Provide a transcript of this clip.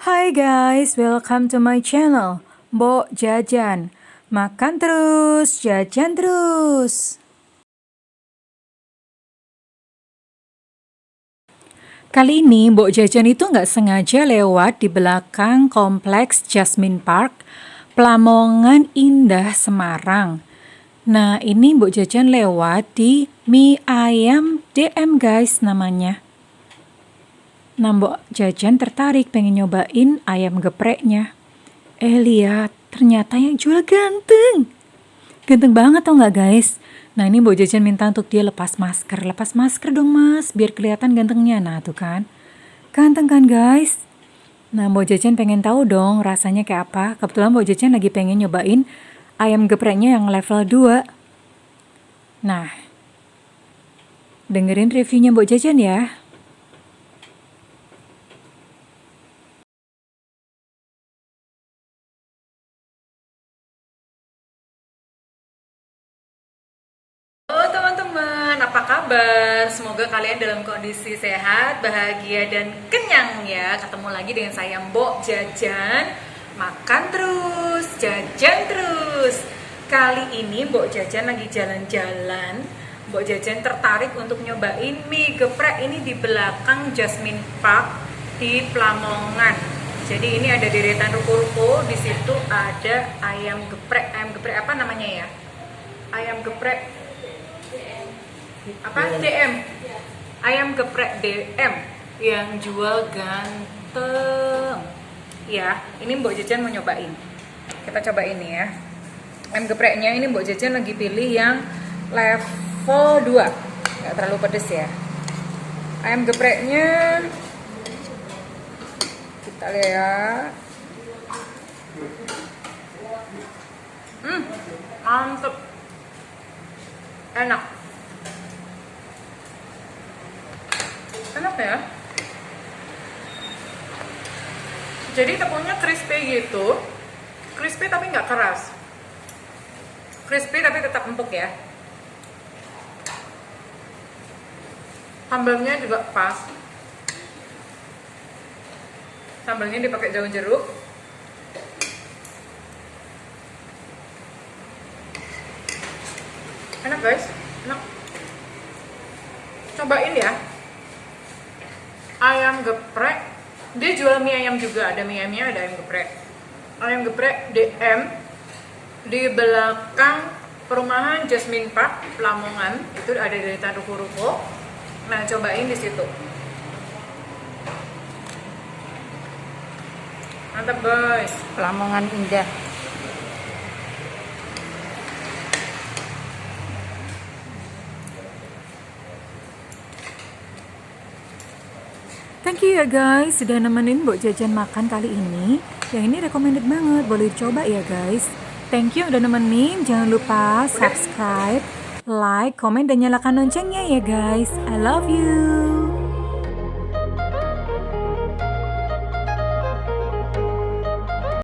Hai guys, welcome to my channel, Mbok Jajan. Makan terus, jajan terus. Kali ini Mbok Jajan itu nggak sengaja lewat di belakang kompleks Jasmine Park, Plamongan Indah, Semarang. Nah, ini Mbok Jajan lewat di Mie Ayam DM guys namanya. Nah, Mbok Jajan tertarik pengen nyobain ayam gepreknya. Lihat, ternyata yang jual ganteng. Ganteng banget tau nggak guys? Nah, ini Mbok Jajan minta untuk dia lepas masker. Lepas masker dong mas, biar kelihatan gantengnya. Nah, tuh kan. Ganteng kan guys? Nah, Mbok Jajan pengen tahu dong rasanya kayak apa. Kebetulan Mbok Jajan lagi pengen nyobain ayam gepreknya yang level 2. Nah, dengerin reviewnya Mbok Jajan ya. Halo teman-teman, apa kabar? Semoga kalian dalam kondisi sehat, bahagia, dan kenyang ya. Ketemu lagi dengan saya Mbok Jajan. Makan terus, jajan terus. Kali ini Mbok Jajan lagi jalan-jalan. Mbok Jajan tertarik untuk nyobain mie geprek ini di belakang Jasmine Park di Plamongan. Jadi ini ada deretan ruko-ruko, di situ ada ayam geprek apa namanya ya? Ayam geprek apa DM, ayam geprek DM yang jual ganteng ya. Ini Mbok Jajan mau nyobain, kita coba ini ya. Ayam gepreknya ini Mbok Jajan lagi pilih yang level 2, nggak terlalu pedes ya. Ayam gepreknya kita lihat, mantep, enak ya. Jadi tepungnya crispy gitu, crispy tapi nggak keras, crispy tapi tetap empuk ya. Sambalnya juga pas, sambalnya dipakai daun jeruk. Enak guys, enak. Cobain ya. Ayam geprek, dia jual mie ayam juga, ada mie ayamnya, ada ayam geprek. Ayam geprek DM di belakang perumahan Jasmine Park Plamongan, itu ada deretan ruko-ruko. Nah, cobain di situ. Mantap guys, Plamongan Indah. Thank you ya guys, sudah nemenin Mbok Jajan makan kali ini. Yang ini recommended banget, boleh dicoba ya guys. Thank you udah nemenin, jangan lupa subscribe, like, komen, dan nyalakan loncengnya ya guys. I love you.